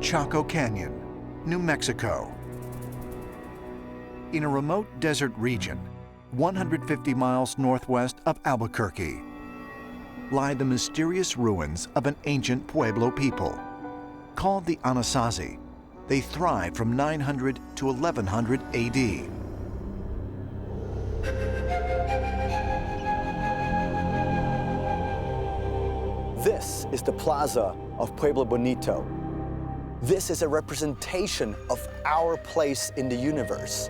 Chaco Canyon, New Mexico. In a remote desert region, 150 miles northwest of Albuquerque, lie the mysterious ruins of an ancient Pueblo people. Called the Anasazi, they thrived from 900 to 1100 AD. This is the plaza of Pueblo Bonito. This is a representation of our place in the universe.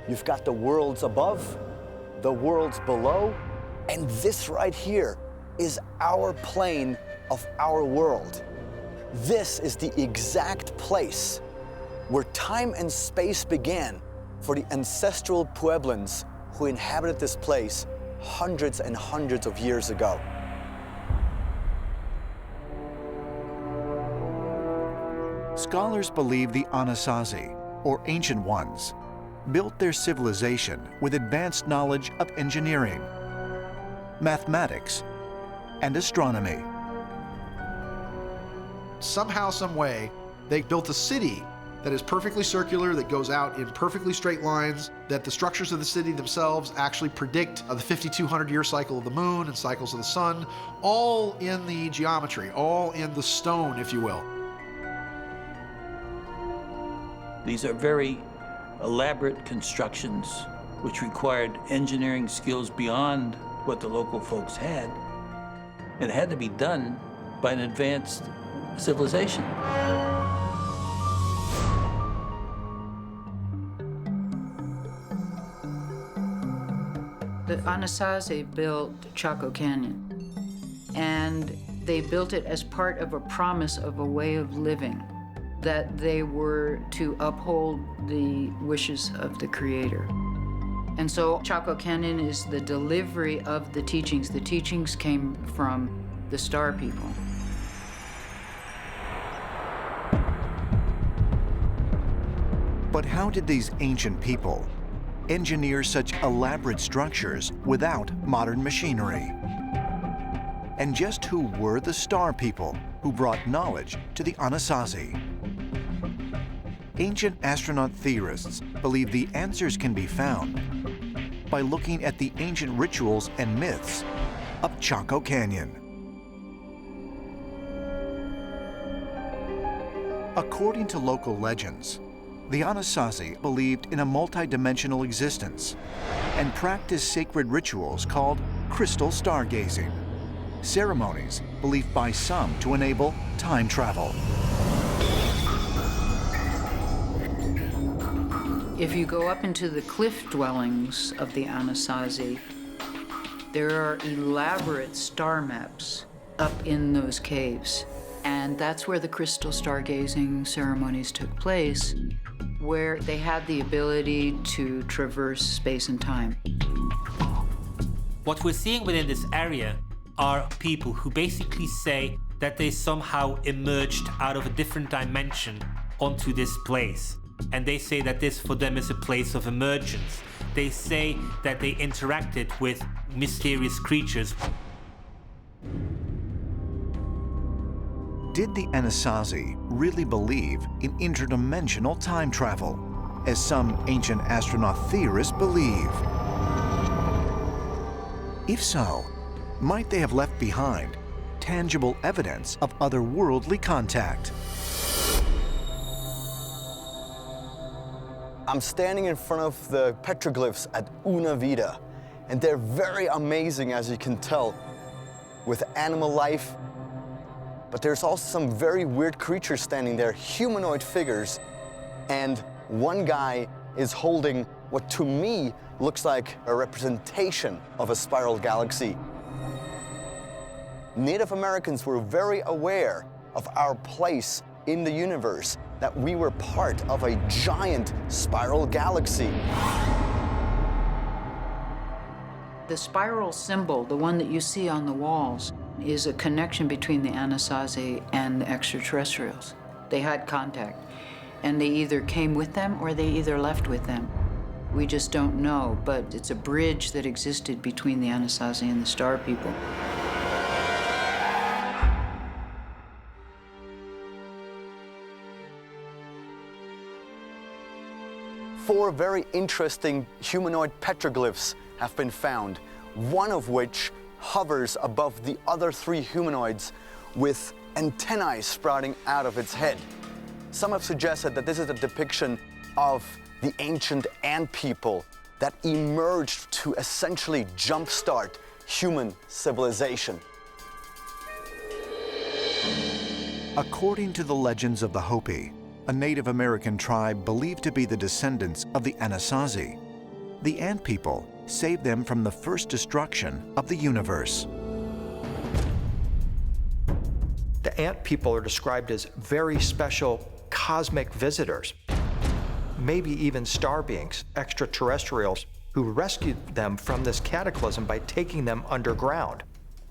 You've got the worlds above, the worlds below, and this right here is our plane of our world. This is the exact place where time and space began for the ancestral Pueblans who inhabited this place hundreds and hundreds of years ago. Scholars believe the Anasazi, or Ancient Ones, built their civilization with advanced knowledge of engineering, mathematics, and astronomy. Somehow, some way, they built a city that is perfectly circular, that goes out in perfectly straight lines, that the structures of the city themselves actually predict the 5,200-year cycle of the moon and cycles of the sun, all in the geometry, all in the stone, if you will. These are very elaborate constructions which required engineering skills beyond what the local folks had. It had to be done by an advanced civilization. The Anasazi built Chaco Canyon, and they built it as part of a promise of a way of living, that they were to uphold the wishes of the Creator. And so Chaco Canyon is the delivery of the teachings. The teachings came from the Star People. But how did these ancient people engineer such elaborate structures without modern machinery? And just who were the Star People who brought knowledge to the Anasazi? Ancient astronaut theorists believe the answers can be found by looking at the ancient rituals and myths of Chaco Canyon. According to local legends, the Anasazi believed in a multi-dimensional existence and practiced sacred rituals called crystal stargazing, ceremonies believed by some to enable time travel. If you go up into the cliff dwellings of the Anasazi, there are elaborate star maps up in those caves. And that's where the crystal stargazing ceremonies took place, where they had the ability to traverse space and time. What we're seeing within this area are people who basically say that they somehow emerged out of a different dimension onto this place. And they say that this for them is a place of emergence. They say that they interacted with mysterious creatures. Did the Anasazi really believe in interdimensional time travel, as some ancient astronaut theorists believe? If so, might they have left behind tangible evidence of otherworldly contact? I'm standing in front of the petroglyphs at Una Vida, and they're very amazing, as you can tell, with animal life. But there's also some very weird creatures standing there, humanoid figures, and one guy is holding what to me looks like a representation of a spiral galaxy. Native Americans were very aware of our place in the universe, that we were part of a giant spiral galaxy. The spiral symbol, the one that you see on the walls, is a connection between the Anasazi and the extraterrestrials. They had contact, and they either came with them or they either left with them. We just don't know, but it's a bridge that existed between the Anasazi and the Star People. 4 very interesting humanoid petroglyphs have been found, one of which hovers above the other 3 humanoids with antennae sprouting out of its head. Some have suggested that this is a depiction of the ancient ant people that emerged to essentially jumpstart human civilization. According to the legends of the Hopi, a Native American tribe believed to be the descendants of the Anasazi, the ant people saved them from the first destruction of the universe. The ant people are described as very special cosmic visitors, maybe even star beings, extraterrestrials, who rescued them from this cataclysm by taking them underground.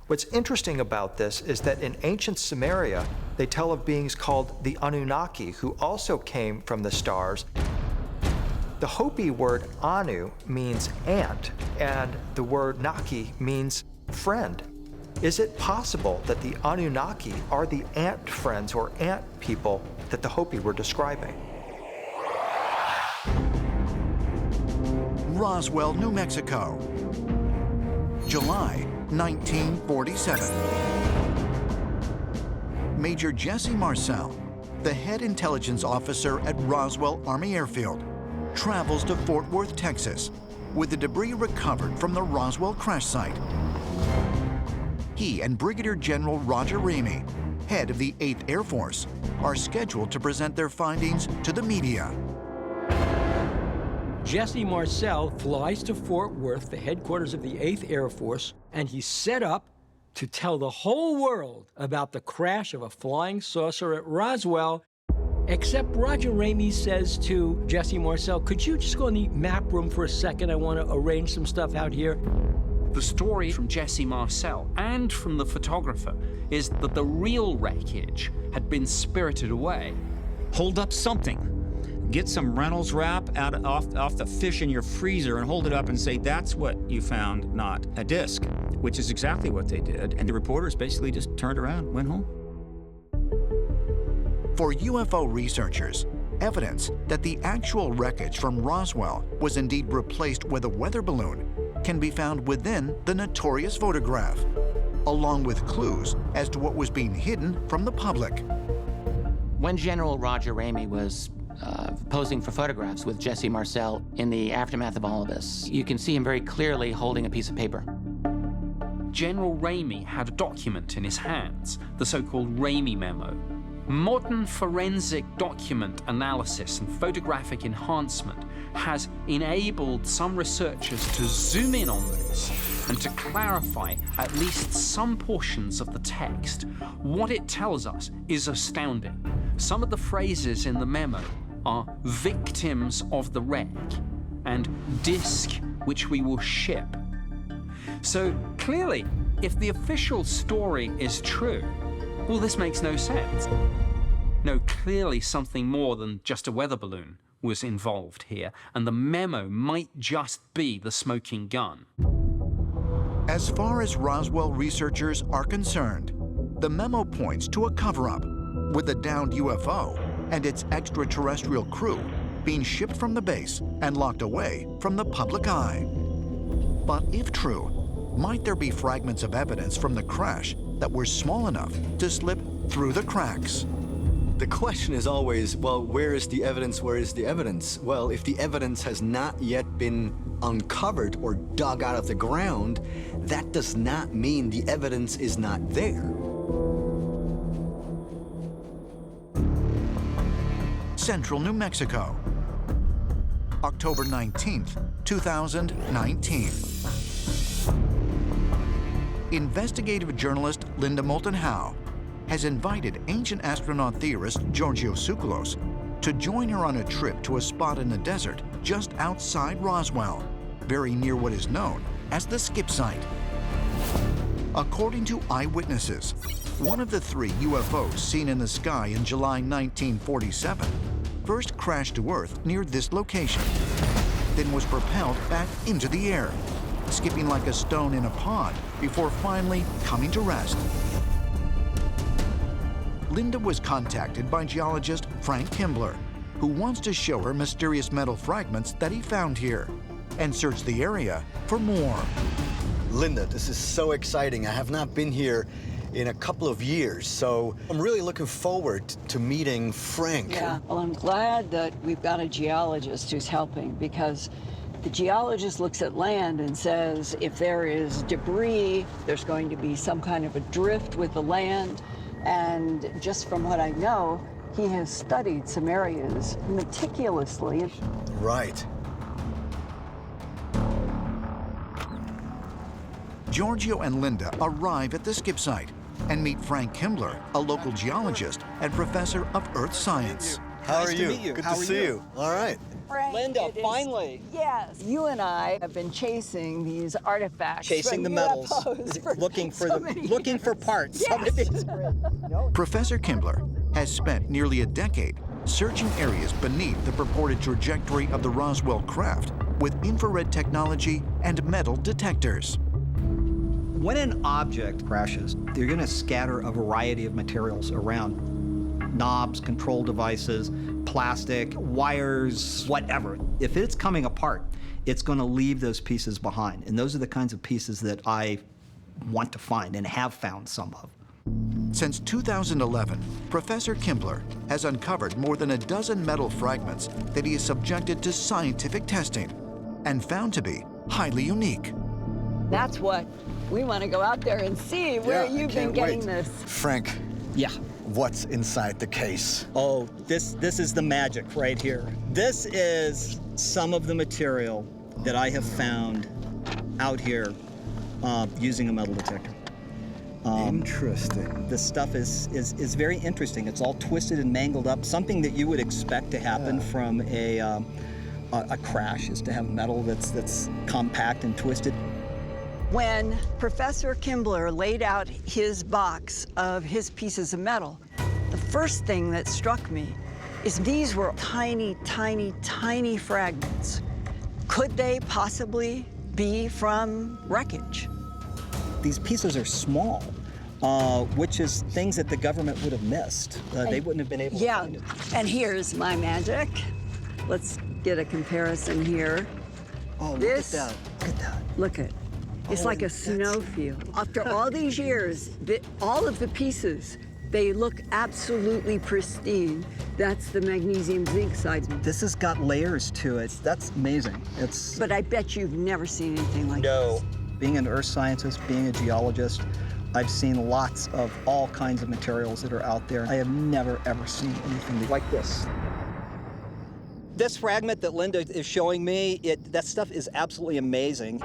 What's interesting about this is that in ancient Sumeria, they tell of beings called the Anunnaki, who also came from the stars. The Hopi word Anu means ant, and the word Naki means friend. Is it possible that the Anunnaki are the ant friends or ant people that the Hopi were describing? Roswell, New Mexico, July 1947. Major Jesse Marcel, the head intelligence officer at Roswell Army Airfield, travels to Fort Worth, Texas, with the debris recovered from the Roswell crash site. He and Brigadier General Roger Ramey, head of the 8th Air Force, are scheduled to present their findings to the media. Jesse Marcel flies to Fort Worth, the headquarters of the 8th Air Force, and he's set up to tell the whole world about the crash of a flying saucer at Roswell. Except Roger Ramey says to Jesse Marcel, could you just go in the map room for a second? I want to arrange some stuff out here. The story from Jesse Marcel and from the photographer is that the real wreckage had been spirited away. Hold up something. Get some Reynolds wrap off the fish in your freezer and hold it up and say, that's what you found, not a disc, which is exactly what they did. And the reporters basically just turned around, went home. For UFO researchers, evidence that the actual wreckage from Roswell was indeed replaced with a weather balloon can be found within the notorious photograph, along with clues as to what was being hidden from the public. When General Roger Ramey was posing for photographs with Jesse Marcel in the aftermath of all of this, you can see him very clearly holding a piece of paper. General Ramey had a document in his hands, the so-called Ramey memo. Modern forensic document analysis and photographic enhancement has enabled some researchers to zoom in on this and to clarify at least some portions of the text. What it tells us is astounding. Some of the phrases in the memo are victims of the wreck and disc which we will ship. So clearly, if the official story is true, well, this makes no sense. No, clearly something more than just a weather balloon was involved here, and the memo might just be the smoking gun. As far as Roswell researchers are concerned, the memo points to a cover-up, with the downed UFO and its extraterrestrial crew being shipped from the base and locked away from the public eye. But if true, might there be fragments of evidence from the crash that were small enough to slip through the cracks? The question is always, well, where is the evidence? Where is the evidence? Well, if the evidence has not yet been uncovered or dug out of the ground, that does not mean the evidence is not there. Central New Mexico, October 19th, 2019. Investigative journalist Linda Moulton Howe has invited ancient astronaut theorist Giorgio Tsoukalos to join her on a trip to a spot in the desert just outside Roswell, very near what is known as the skip site. According to eyewitnesses, one of the 3 UFOs seen in the sky in July 1947 first crashed to Earth near this location, then was propelled back into the air, skipping like a stone in a pond before finally coming to rest. Linda was contacted by geologist Frank Kimbler, who wants to show her mysterious metal fragments that he found here and search the area for more. Linda, this is so exciting. I have not been here in a couple of years, so I'm really looking forward to meeting Frank. Yeah, well, I'm glad that we've got a geologist who's helping, because the geologist looks at land and says, if there is debris, there's going to be some kind of a drift with the land. And just from what I know, he has studied some areas meticulously. Right. Giorgio and Linda arrive at the skip site and meet Frank Kimbler, a local geologist and professor of earth science. How are Nice you? to meet you. Good How to are see you? you. All right. Frank, Linda, it is- finally. Yes, you and I have been chasing these artifacts. Chasing the from metals, UFOs for looking for so the many looking for years. parts. Yes. Professor Kimbler has spent nearly a decade searching areas beneath the purported trajectory of the Roswell craft with infrared technology and metal detectors. When an object crashes, they're going to scatter a variety of materials around. Knobs, control devices, plastic, wires, whatever. If it's coming apart, it's going to leave those pieces behind. And those are the kinds of pieces that I want to find and have found some of. Since 2011, Professor Kimbler has uncovered more than a dozen metal fragments that he has subjected to scientific testing and found to be highly unique. That's what we want to go out there and see where you've been getting this. Frank, Yeah. what's inside the case? Oh, this is the magic right here. This is some of the material that I have found out here using a metal detector. Interesting. This stuff is very interesting. It's all twisted and mangled up. Something that you would expect to happen from a crash is to have metal that's compact and twisted. When Professor Kimbler laid out his box of his pieces of metal, the first thing that struck me is these were tiny, tiny, tiny fragments. Could they possibly be from wreckage? These pieces are small, which is things that the government would have missed. They wouldn't have been able to find it. And here's my magic. Let's get a comparison here. Oh, This- look at that. Look at that. Look at, it's like a snowfield. After all these years, all of the pieces, they look absolutely pristine. That's the magnesium zinc side. This has got layers to it. That's amazing. It's But I bet you've never seen anything like no. this. Being an earth scientist, being a geologist, I've seen lots of all kinds of materials that are out there. I have never, ever seen anything like this. This fragment that Linda is showing me, that stuff is absolutely amazing.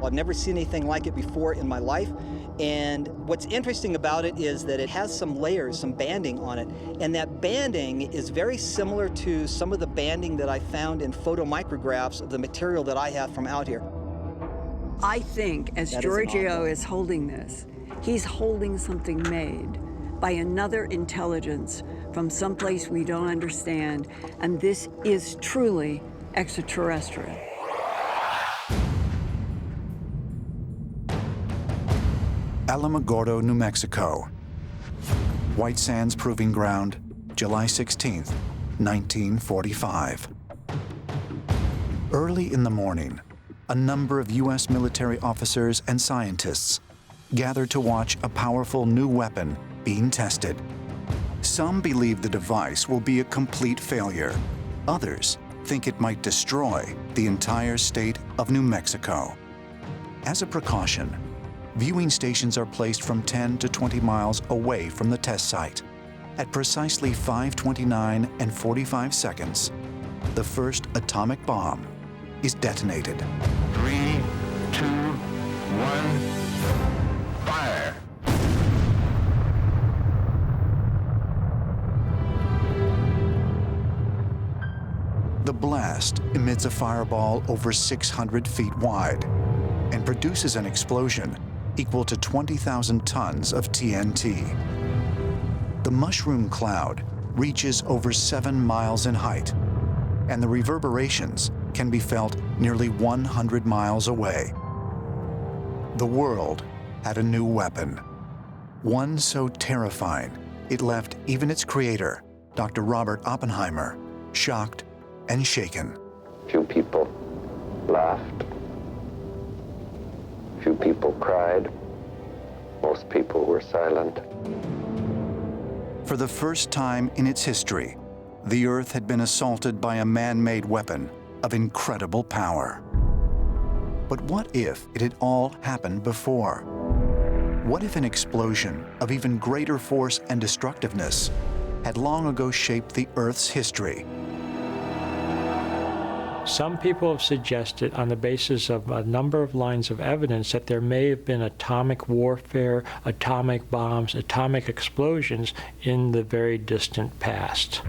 I've never seen anything like it before in my life. And what's interesting about it is that it has some layers, some banding on it. And that banding is very similar to some of the banding that I found in photomicrographs of the material that I have from out here. I think as That is an Giorgio oddball. is holding this, he's holding something made by another intelligence from someplace we don't understand, and this is truly extraterrestrial. Alamogordo, New Mexico. White Sands Proving Ground, July 16, 1945. Early in the morning, a number of U.S. military officers and scientists gathered to watch a powerful new weapon being tested. Some believe the device will be a complete failure. Others think it might destroy the entire state of New Mexico. As a precaution, viewing stations are placed from 10 to 20 miles away from the test site. At precisely 5:29 and 45 seconds, the first atomic bomb is detonated. 3, 2, 1, fire! The blast emits a fireball over 600 feet wide and produces an explosion equal to 20,000 tons of TNT. The mushroom cloud reaches over 7 miles in height, and the reverberations can be felt nearly 100 miles away. The world had a new weapon, one so terrifying it left even its creator, Dr. Robert Oppenheimer, shocked and shaken. Few people laughed. Few people cried. Most people were silent. For the first time in its history, the Earth had been assaulted by a man-made weapon of incredible power. But what if it had all happened before? What if an explosion of even greater force and destructiveness had long ago shaped the Earth's history? Some people have suggested, on the basis of a number of lines of evidence, that there may have been atomic warfare, atomic bombs, atomic explosions in the very distant past.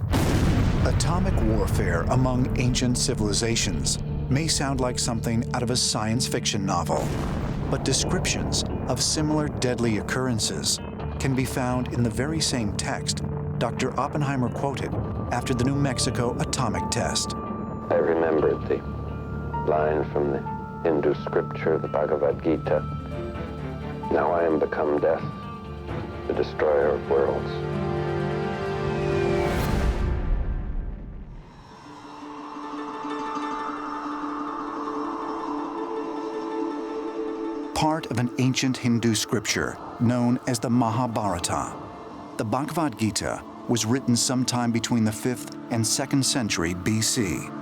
Atomic warfare among ancient civilizations may sound like something out of a science fiction novel, but descriptions of similar deadly occurrences can be found in the very same text Dr. Oppenheimer quoted after the New Mexico atomic test. I remembered the line from the Hindu scripture, the Bhagavad Gita. Now I am become death, the destroyer of worlds. Part of an ancient Hindu scripture known as the Mahabharata, the Bhagavad Gita was written sometime between the 5th and 2nd century BC.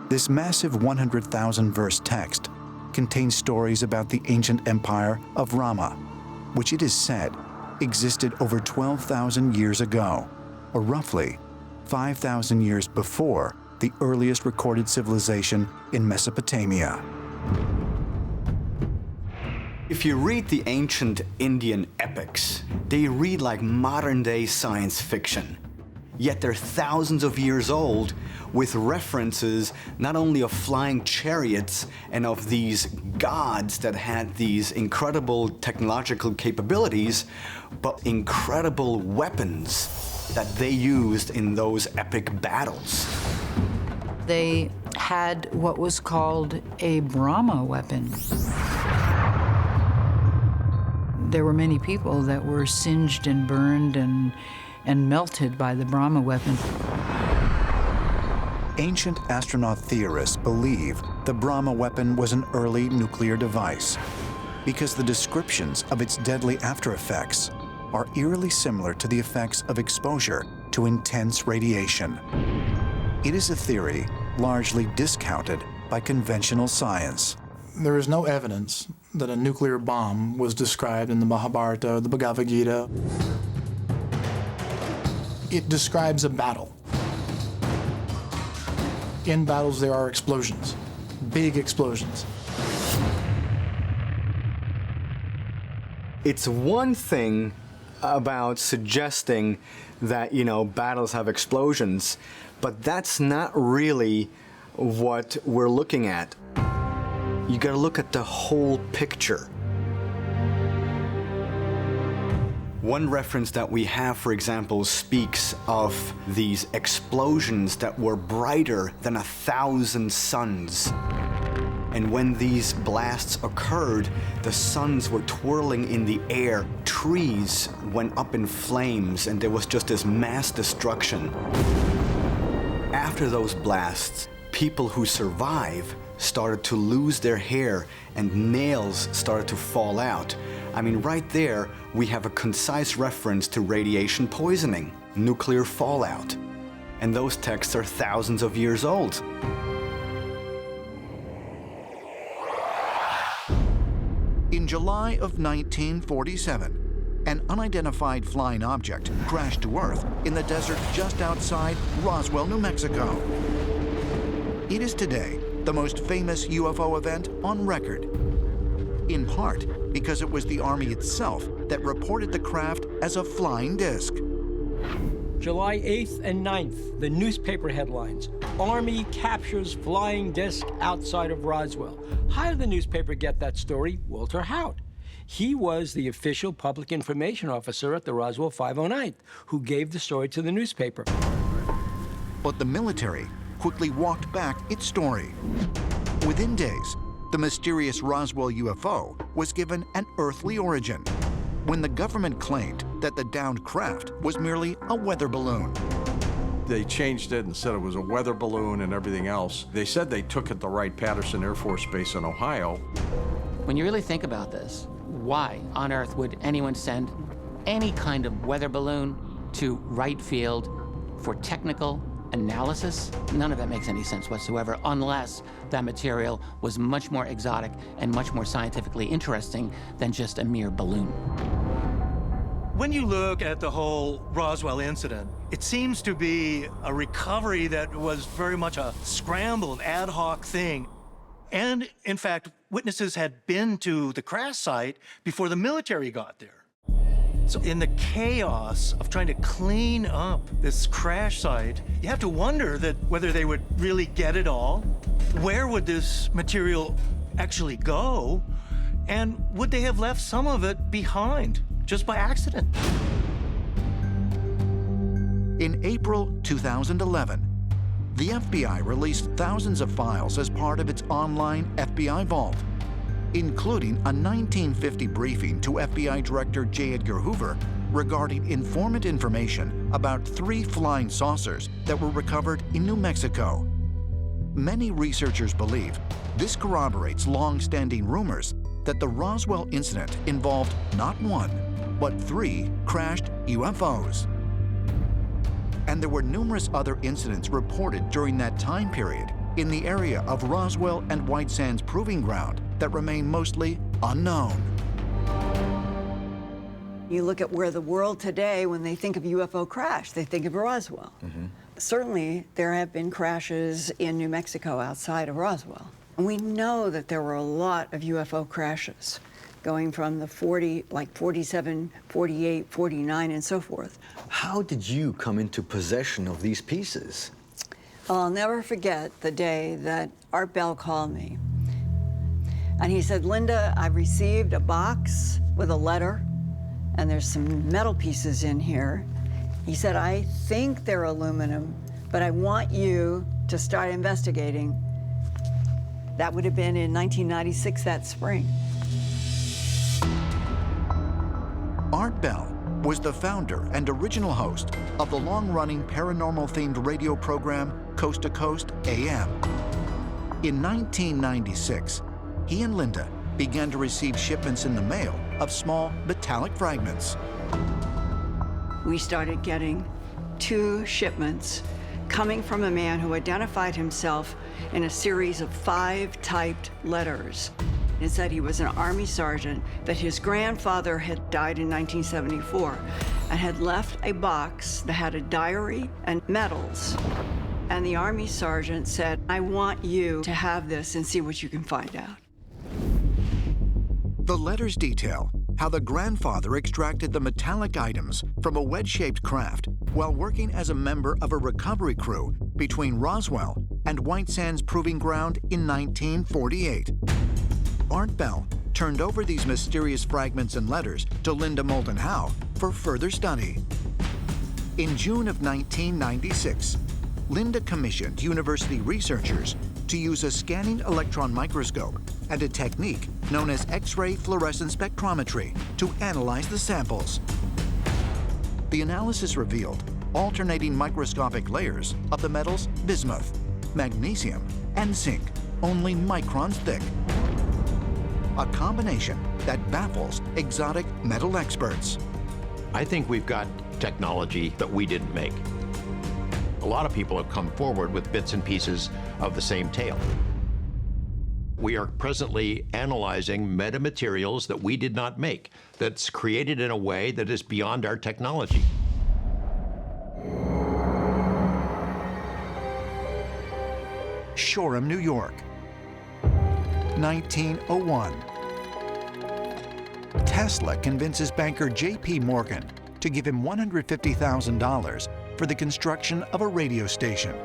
This massive 100,000-verse text contains stories about the ancient empire of Rama, which it is said existed over 12,000 years ago, or roughly 5,000 years before the earliest recorded civilization in Mesopotamia. If you read the ancient Indian epics, they read like modern-day science fiction. Yet they're thousands of years old, with references not only of flying chariots and of these gods that had these incredible technological capabilities, but incredible weapons that they used in those epic battles. They had what was called a Brahma weapon. There were many people that were singed and burned and melted by the Brahma weapon. Ancient astronaut theorists believe the Brahma weapon was an early nuclear device because the descriptions of its deadly after effects are eerily similar to the effects of exposure to intense radiation. It is a theory largely discounted by conventional science. There is no evidence that a nuclear bomb was described in the Mahabharata, the Bhagavad Gita. It describes a battle. In battles, there are explosions, big explosions. It's one thing about suggesting that, battles have explosions, but that's not really what we're looking at. You gotta look at the whole picture. One reference that we have, for example, speaks of these explosions that were brighter than 1,000 suns. And when these blasts occurred, the suns were twirling in the air, trees went up in flames, and there was just this mass destruction. After those blasts, people who survive started to lose their hair and nails started to fall out. I mean, right there, we have a concise reference to radiation poisoning, nuclear fallout. And those texts are thousands of years old. In July of 1947, an unidentified flying object crashed to Earth in the desert just outside Roswell, New Mexico. It is today the most famous UFO event on record, in part because it was the Army itself that reported the craft as a flying disc. July 8th and 9th, the newspaper headlines: Army captures flying disc outside of Roswell. How did the newspaper get that story? Walter Haut. He was the official public information officer at the Roswell 509th, who gave the story to the newspaper. But the military quickly walked back its story. Within days, the mysterious Roswell UFO was given an earthly origin, when the government claimed that the downed craft was merely a weather balloon. They changed it and said it was a weather balloon and everything else. They said they took it to Wright-Patterson Air Force Base in Ohio. When you really think about this, why on earth would anyone send any kind of weather balloon to Wright Field for technical analysis? None of that makes any sense whatsoever, unless that material was much more exotic and much more scientifically interesting than just a mere balloon. When you look at the whole Roswell incident, it seems to be a recovery that was very much a scramble, an ad hoc thing. And in fact, witnesses had been to the crash site before the military got there. So in the chaos of trying to clean up this crash site, you have to wonder that whether they would really get it all, where would this material actually go, and would they have left some of it behind just by accident? In April 2011, the FBI released thousands of files as part of its online FBI vault, including a 1950 briefing to FBI Director J. Edgar Hoover regarding informant information about 3 flying saucers that were recovered in New Mexico. Many researchers believe this corroborates long-standing rumors that the Roswell incident involved not 1, but 3 crashed UFOs. And there were numerous other incidents reported during that time period in the area of Roswell and White Sands Proving Ground that remain mostly unknown. You look at where the world today, when they think of UFO crash, they think of Roswell. Certainly, there have been crashes in New Mexico outside of Roswell. And we know that there were a lot of UFO crashes, going from the 47, 48, 49, and so forth. How did you come into possession of these pieces? Well, I'll never forget the day that Art Bell called me. And he said, Linda, I received a box with a letter, and there's some metal pieces in here. He said, I think they're aluminum, but I want you to start investigating. That would have been in 1996, that spring. Art Bell was the founder and original host of the long-running paranormal-themed radio program Coast to Coast AM. In 1996, he and Linda began to receive shipments in the mail of small metallic fragments. We started getting 2 shipments coming from a man who identified himself in a series of 5 typed letters. It said he was an Army sergeant, that his grandfather had died in 1974 and had left a box that had a diary and medals. And the Army sergeant said, I want you to have this and see what you can find out. The letters detail how the grandfather extracted the metallic items from a wedge-shaped craft while working as a member of a recovery crew between Roswell and White Sands Proving Ground in 1948. Art Bell turned over these mysterious fragments and letters to Linda Moulton Howe for further study. In June of 1996, Linda commissioned university researchers to use a scanning electron microscope and a technique known as X-ray fluorescence spectrometry to analyze the samples. The analysis revealed alternating microscopic layers of the metals bismuth, magnesium, and zinc, only microns thick. A combination that baffles exotic metal experts. I think we've got technology that we didn't make. A lot of people have come forward with bits and pieces of the same tale. We are presently analyzing metamaterials that we did not make, that's created in a way that is beyond our technology. Shoreham, New York, 1901. Tesla convinces banker J.P. Morgan to give him $150,000 for the construction of a radio station.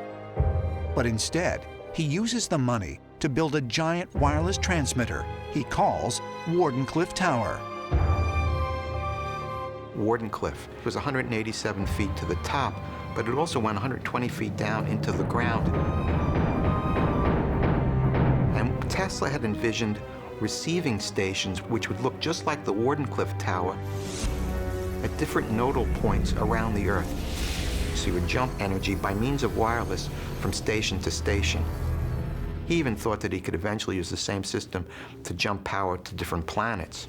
But instead, he uses the money to build a giant wireless transmitter he calls Wardenclyffe Tower. Wardenclyffe was 187 feet to the top, but it also went 120 feet down into the ground. And Tesla had envisioned receiving stations which would look just like the Wardenclyffe Tower at different nodal points around the Earth. So he would jump energy by means of wireless from station to station. He even thought that he could eventually use the same system to jump power to different planets.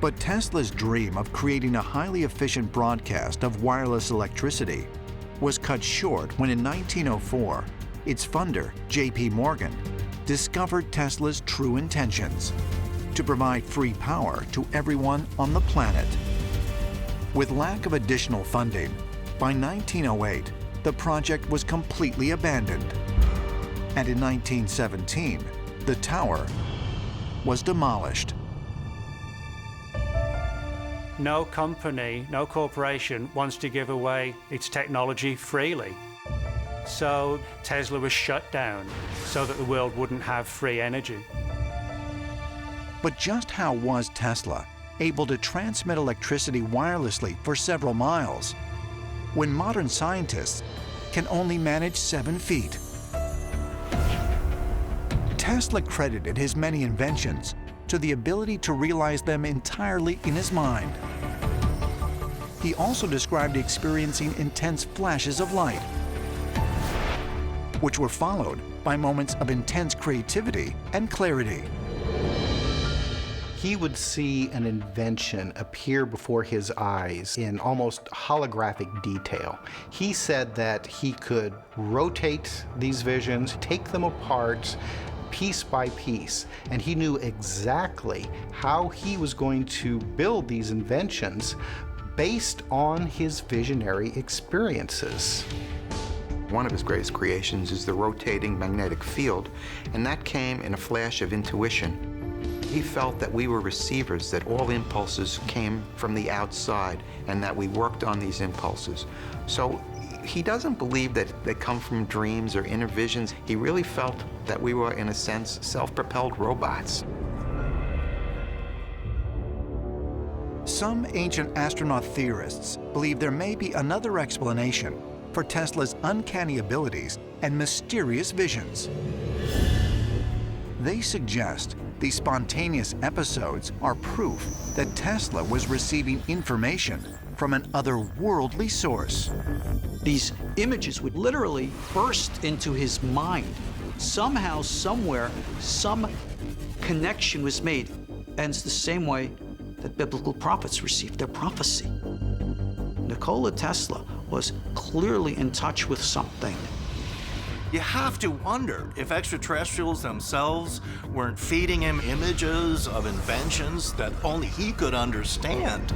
But Tesla's dream of creating a highly efficient broadcast of wireless electricity was cut short when in 1904, its funder, J.P. Morgan, discovered Tesla's true intentions: to provide free power to everyone on the planet. With lack of additional funding, by 1908, the project was completely abandoned. And in 1917, the tower was demolished. No company, no corporation wants to give away its technology freely. So Tesla was shut down so that the world wouldn't have free energy. But just how was Tesla able to transmit electricity wirelessly for several miles when modern scientists can only manage 7 feet? Tesla credited his many inventions to the ability to realize them entirely in his mind. He also described experiencing intense flashes of light, which were followed by moments of intense creativity and clarity. He would see an invention appear before his eyes in almost holographic detail. He said that he could rotate these visions, take them apart piece by piece, and he knew exactly how he was going to build these inventions based on his visionary experiences. One of his greatest creations is the rotating magnetic field, and that came in a flash of intuition. He felt that we were receivers, that all impulses came from the outside, and that we worked on these impulses. So he doesn't believe that they come from dreams or inner visions. He really felt that we were, in a sense, self-propelled robots. Some ancient astronaut theorists believe there may be another explanation for Tesla's uncanny abilities and mysterious visions. They suggest these spontaneous episodes are proof that Tesla was receiving information from an otherworldly source. These images would literally burst into his mind. Somehow, somewhere, some connection was made. And it's the same way that biblical prophets received their prophecy. Nikola Tesla was clearly in touch with something. You have to wonder if extraterrestrials themselves weren't feeding him images of inventions that only he could understand.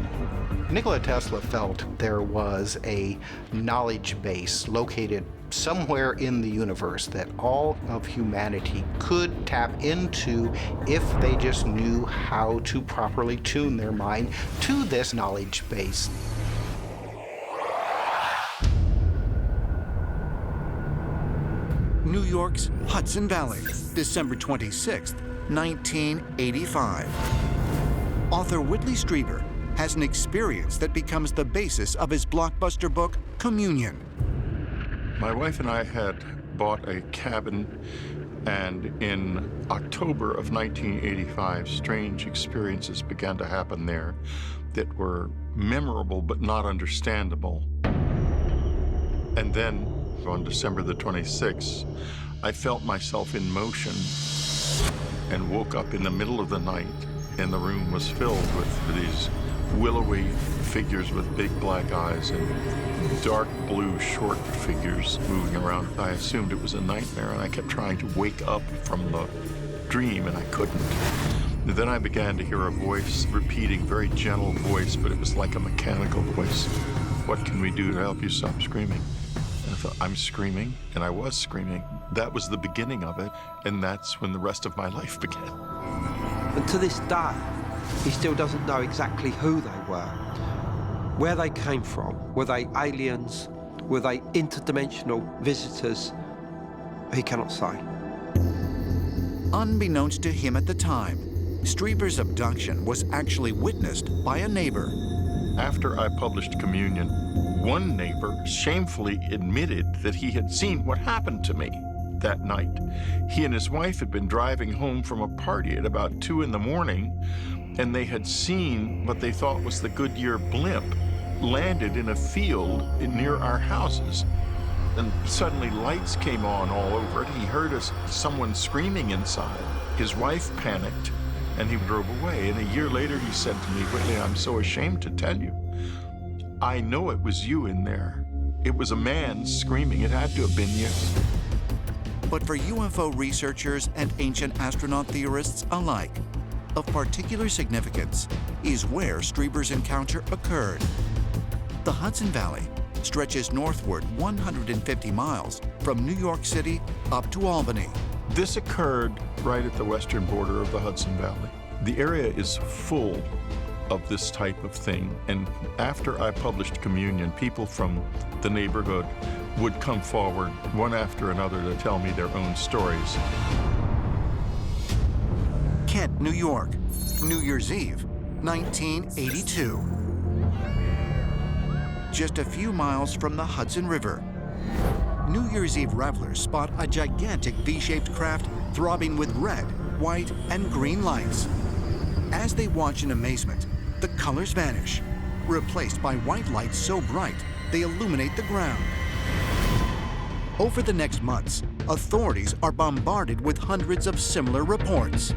Nikola Tesla felt there was a knowledge base located somewhere in the universe that all of humanity could tap into if they just knew how to properly tune their mind to this knowledge base. New York's Hudson Valley, December 26, 1985. Author Whitley Strieber has an experience that becomes the basis of his blockbuster book, Communion. My wife and I had bought a cabin, and in October of 1985, strange experiences began to happen there that were memorable but not understandable. And then, on December the 26th, I felt myself in motion and woke up in the middle of the night, and the room was filled with these willowy figures with big black eyes and dark blue short figures moving around. I assumed it was a nightmare, and I kept trying to wake up from the dream, and I couldn't. And then I began to hear a voice repeating, very gentle voice, but it was like a mechanical voice. "What can we do to help you stop screaming?" I thought, I'm screaming, and I was screaming. That was the beginning of it, and that's when the rest of my life began. And to this day, he still doesn't know exactly who they were, where they came from. Were they aliens? Were they interdimensional visitors? He cannot say. Unbeknownst to him at the time, Strieber's abduction was actually witnessed by a neighbor. After I published Communion, one neighbor shamefully admitted that he had seen what happened to me that night. He and his wife had been driving home from a party at about 2 in the morning, and they had seen what they thought was the Goodyear blimp landed in a field near our houses. And suddenly lights came on all over it. He heard someone screaming inside. His wife panicked and he drove away. And a year later he said to me, "Whitley, I'm so ashamed to tell you. I know it was you in there. It was a man screaming. It had to have been you." But for UFO researchers and ancient astronaut theorists alike, of particular significance is where Strieber's encounter occurred. The Hudson Valley stretches northward 150 miles from New York City up to Albany. This occurred right at the western border of the Hudson Valley. The area is full of this type of thing, and after I published Communion, people from the neighborhood would come forward one after another to tell me their own stories. Kent, New York, New Year's Eve, 1982. Just a few miles from the Hudson River, New Year's Eve revelers spot a gigantic V-shaped craft throbbing with red, white, and green lights. As they watch in amazement, the colors vanish, replaced by white lights so bright they illuminate the ground. Over the next months, authorities are bombarded with hundreds of similar reports.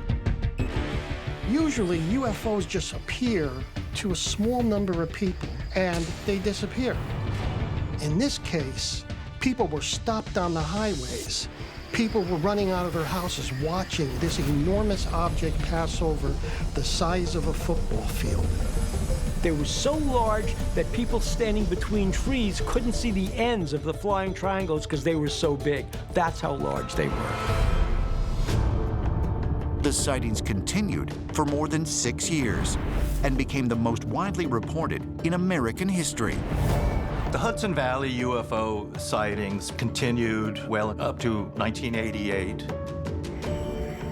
Usually, UFOs just appear to a small number of people and they disappear. In this case, people were stopped on the highways. People were running out of their houses watching this enormous object pass over the size of a football field. They were so large that people standing between trees couldn't see the ends of the flying triangles because they were so big. That's how large they were. The sightings continued for more than 6 years and became the most widely reported in American history. The Hudson Valley UFO sightings continued well up to 1988.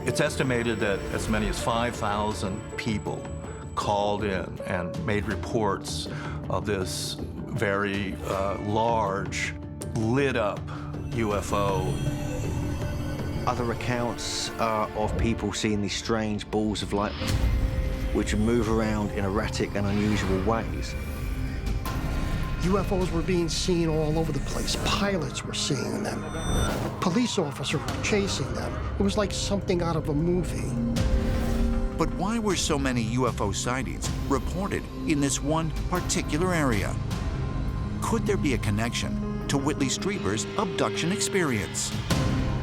It's estimated that as many as 5,000 people called in and made reports of this very large, lit-up UFO. Other accounts of people seeing these strange balls of light which would move around in erratic and unusual ways. UFOs were being seen all over the place. Pilots were seeing them. Police officers were chasing them. It was like something out of a movie. But why were so many UFO sightings reported in this one particular area? Could there be a connection to Whitley Strieber's abduction experience?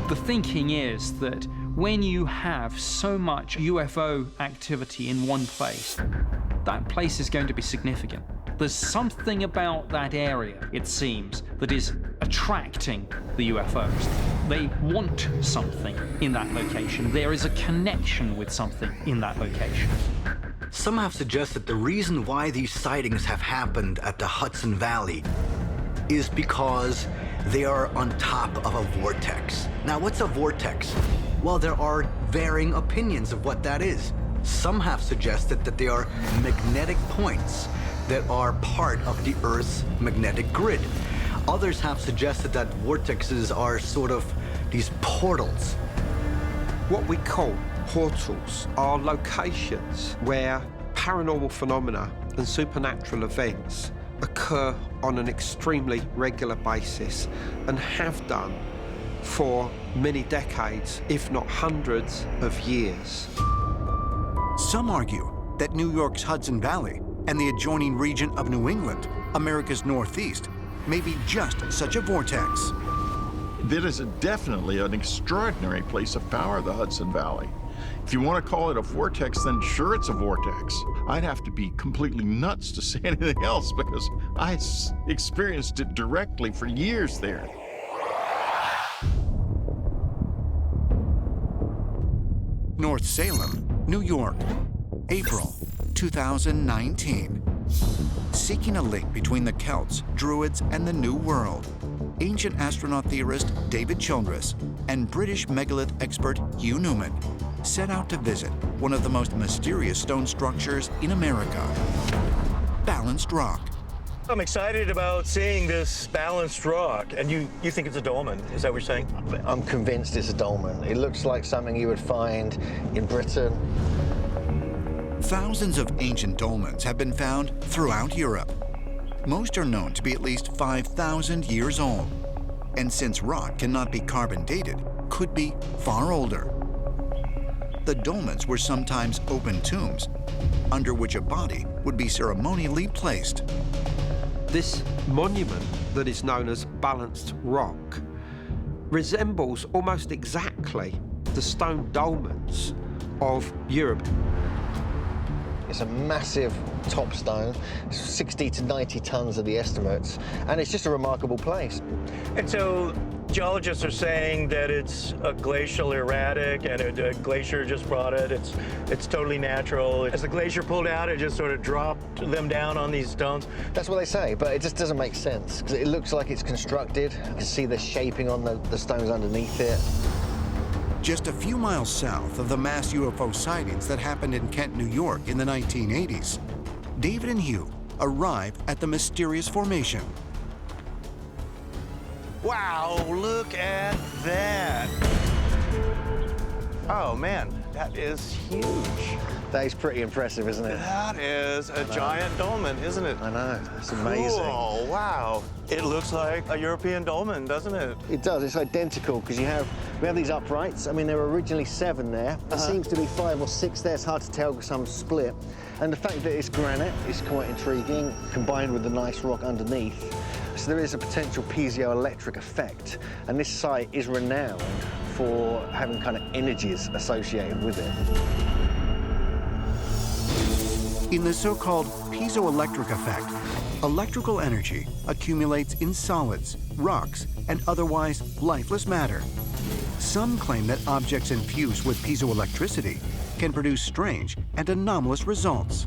The thinking is that when you have so much UFO activity in one place, that place is going to be significant. There's something about that area, it seems, that is attracting the UFOs. They want something in that location. There is a connection with something in that location. Some have suggested the reason why these sightings have happened at the Hudson Valley is because they are on top of a vortex. Now, what's a vortex? Well, there are varying opinions of what that is. Some have suggested that they are magnetic points that are part of the Earth's magnetic grid. Others have suggested that vortexes are sort of these portals. What we call portals are locations where paranormal phenomena and supernatural events occur on an extremely regular basis and have done for many decades, if not hundreds of years. Some argue that New York's Hudson Valley and the adjoining region of New England, America's Northeast, may be just such a vortex. That is definitely an extraordinary place of power, the Hudson Valley. If you want to call it a vortex, then sure, it's a vortex. I'd have to be completely nuts to say anything else because I experienced it directly for years there. North Salem, New York, April 2019. Seeking a link between the Celts, Druids, and the New World, ancient astronaut theorist David Childress and British megalith expert Hugh Newman set out to visit one of the most mysterious stone structures in America, Balanced Rock. I'm excited about seeing this balanced rock, and you think it's a dolmen, is that what you're saying? I'm convinced it's a dolmen. It looks like something you would find in Britain. Thousands of ancient dolmens have been found throughout Europe. Most are known to be at least 5,000 years old, and since rock cannot be carbon dated, could be far older. The dolmens were sometimes open tombs, under which a body would be ceremonially placed. This monument that is known as balanced rock resembles almost exactly the stone dolmens of Europe. It's a massive top stone, 60 to 90 tons are the estimates, and it's just a remarkable place. And so geologists are saying that it's a glacial erratic, and a glacier just brought it. It's totally natural. As the glacier pulled out, it just sort of dropped them down on these stones. That's what they say, but it just doesn't make sense, because it looks like it's constructed. You can see the shaping on the stones underneath it. Just a few miles south of the mass UFO sightings that happened in Kent, New York in the 1980s, David and Hugh arrive at the mysterious formation. Wow, look at that. Oh man, that is huge. That is pretty impressive, isn't it? That is a giant dolmen, isn't it? I know, it's amazing. Oh, wow. It looks like a European dolmen, doesn't it? It does, it's identical, because we have these uprights. I mean, there were originally 7 there. There seems to be 5 or 6 there. It's hard to tell because some split. And the fact that it's granite is quite intriguing, combined with the nice rock underneath. So there is a potential piezoelectric effect. And this site is renowned for having kind of energies associated with it. In the so-called piezoelectric effect, electrical energy accumulates in solids, rocks, and otherwise lifeless matter. Some claim that objects infused with piezoelectricity can produce strange and anomalous results.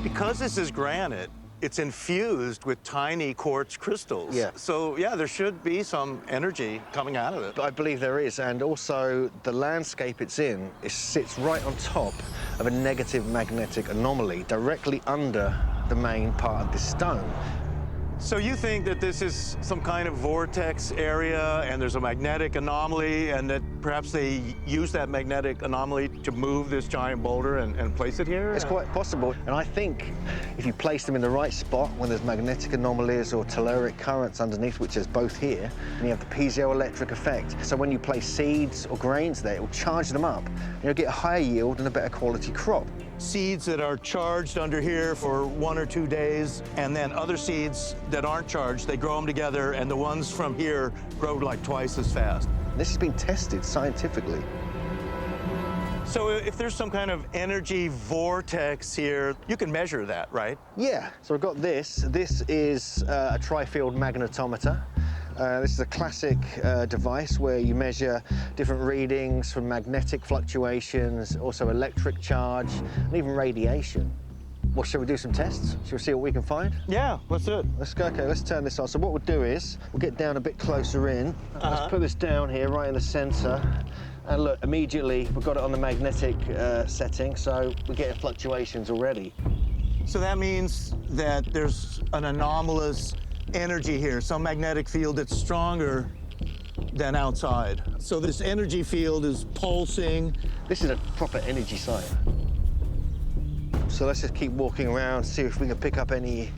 Because this is granite, it's infused with tiny quartz crystals. Yeah. So, yeah, there should be some energy coming out of it. I believe there is, and also the landscape it's in, it sits right on top of a negative magnetic anomaly, directly under the main part of this stone. So you think that this is some kind of vortex area and there's a magnetic anomaly, and that perhaps they use that magnetic anomaly to move this giant boulder and place it here? It's quite possible. And I think if you place them in the right spot when there's magnetic anomalies or telluric currents underneath, which is both here, and you have the piezoelectric effect. So when you place seeds or grains there, it will charge them up. And you'll get a higher yield and a better quality crop. Seeds that are charged under here for 1 or 2 days, and then other seeds that aren't charged, they grow them together, and the ones from here grow like twice as fast. This has been tested scientifically. So if there's some kind of energy vortex here, you can measure that, right? Yeah, so I've got this. This is a tri-field magnetometer. This is a classic device where you measure different readings from magnetic fluctuations, also electric charge, and even radiation. Well, shall we do some tests? Shall we see what we can find? Yeah, let's do it. Let's go. Okay, let's turn this on. So what we'll do is, we'll get down a bit closer in. Let's put this down here, right in the center. And look, immediately, we've got it on the magnetic setting, so we're getting fluctuations already. So that means that there's an anomalous energy here, some magnetic field that's stronger than outside. So this energy field is pulsing. This is a proper energy site. So let's just keep walking around, see if we can pick up any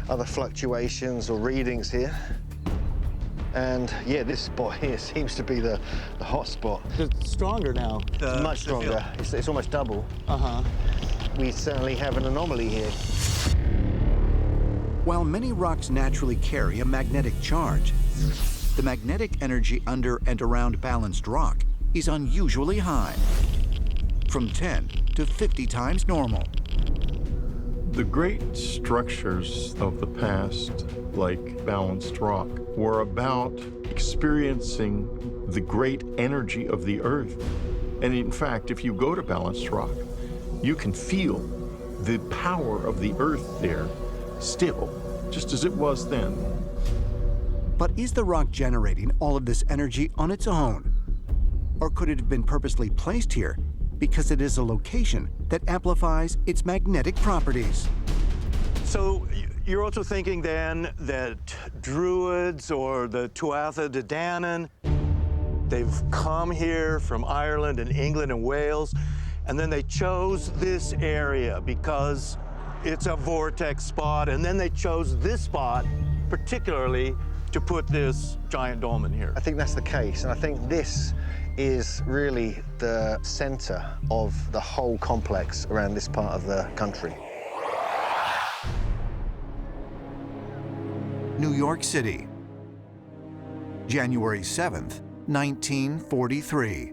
other fluctuations or readings here. And yeah, this spot here seems to be the hot spot. It's stronger now. It's much stronger. It's almost double. We certainly have an anomaly here. While many rocks naturally carry a magnetic charge, the magnetic energy under and around balanced rock is unusually high, from 10 to 50 times normal. The great structures of the past, like balanced rock, were about experiencing the great energy of the Earth. And in fact, if you go to balanced rock, you can feel the power of the Earth there still, just as it was then. But is the rock generating all of this energy on its own? Or could it have been purposely placed here because it is a location that amplifies its magnetic properties? So you're also thinking then that Druids or the Tuatha De Danann, they've come here from Ireland and England and Wales, and then they chose this area because it's a vortex spot, and then they chose this spot particularly to put this giant dome in here. I think that's the case, and I think this is really the center of the whole complex around this part of the country. New York City, January 7th, 1943.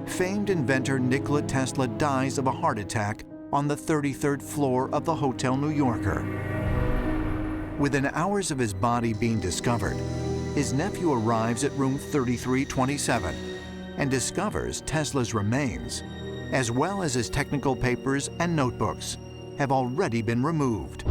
Famed inventor Nikola Tesla dies of a heart attack on the 33rd floor of the Hotel New Yorker. Within hours of his body being discovered, his nephew arrives at room 3327 and discovers Tesla's remains, as well as his technical papers and notebooks, have already been removed.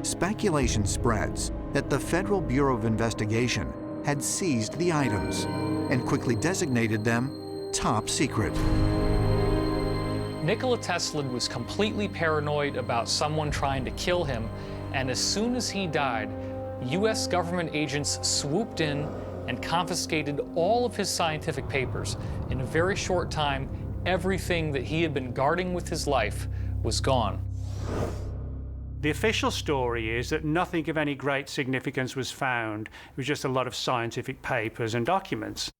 Speculation spreads that the Federal Bureau of Investigation had seized the items and quickly designated them top secret. Nikola Tesla was completely paranoid about someone trying to kill him, and as soon as he died, U.S. government agents swooped in and confiscated all of his scientific papers. In a very short time, everything that he had been guarding with his life was gone. The official story is that nothing of any great significance was found. It was just a lot of scientific papers and documents.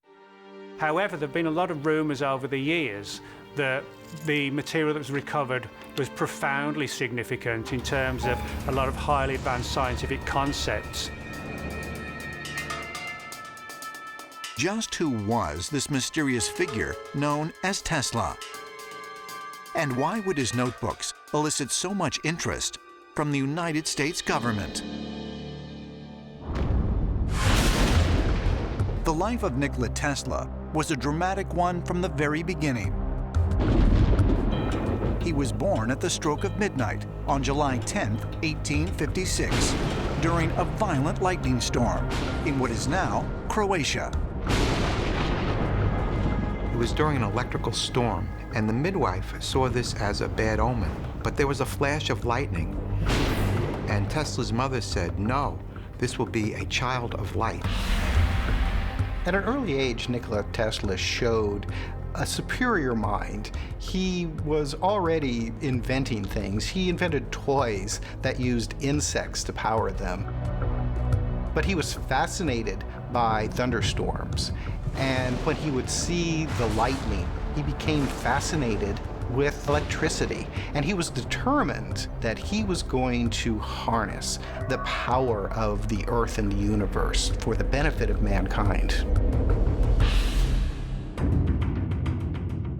However, there have been a lot of rumors over the years that the material that was recovered was profoundly significant in terms of a lot of highly advanced scientific concepts. Just who was this mysterious figure known as Tesla? And why would his notebooks elicit so much interest from the United States government? The life of Nikola Tesla was a dramatic one from the very beginning. He was born at the stroke of midnight on July 10, 1856, during a violent lightning storm in what is now Croatia. It was during an electrical storm, and the midwife saw this as a bad omen. But there was a flash of lightning, and Tesla's mother said, "No, this will be a child of light." At an early age, Nikola Tesla showed a superior mind. He was already inventing things. He invented toys that used insects to power them. But he was fascinated by thunderstorms. And when he would see the lightning, he became fascinated with electricity. And he was determined that he was going to harness the power of the earth and the universe for the benefit of mankind.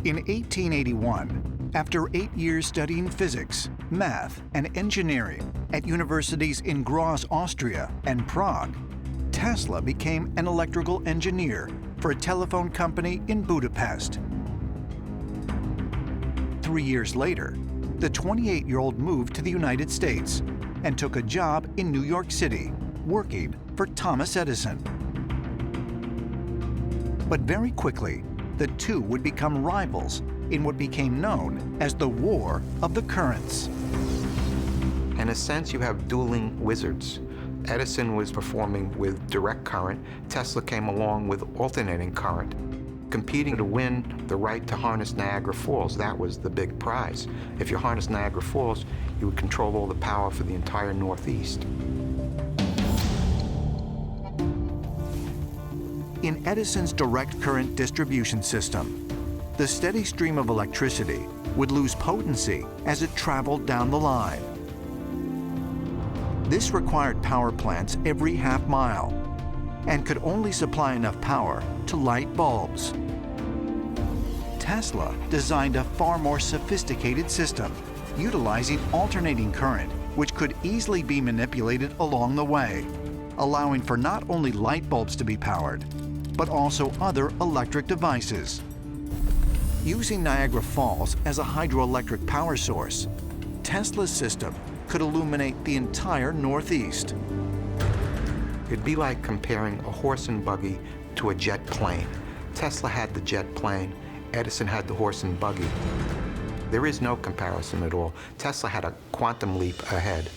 In 1881, after 8 years studying physics, math, and engineering at universities in Graz, Austria, and Prague, Tesla became an electrical engineer for a telephone company in Budapest. 3 years later, the 28-year-old moved to the United States and took a job in New York City, working for Thomas Edison. But very quickly, the two would become rivals in what became known as the War of the Currents. In a sense, you have dueling wizards. Edison was performing with direct current. Tesla came along with alternating current, competing to win the right to harness Niagara Falls. That was the big prize. If you harnessed Niagara Falls, you would control all the power for the entire Northeast. In Edison's direct current distribution system, the steady stream of electricity would lose potency as it traveled down the line. This required power plants every half mile and could only supply enough power to light bulbs. Tesla designed a far more sophisticated system, utilizing alternating current, which could easily be manipulated along the way, allowing for not only light bulbs to be powered, but also other electric devices. Using Niagara Falls as a hydroelectric power source, Tesla's system could illuminate the entire Northeast. It'd be like comparing a horse and buggy to a jet plane. Tesla had the jet plane, Edison had the horse and buggy. There is no comparison at all. Tesla had a quantum leap ahead.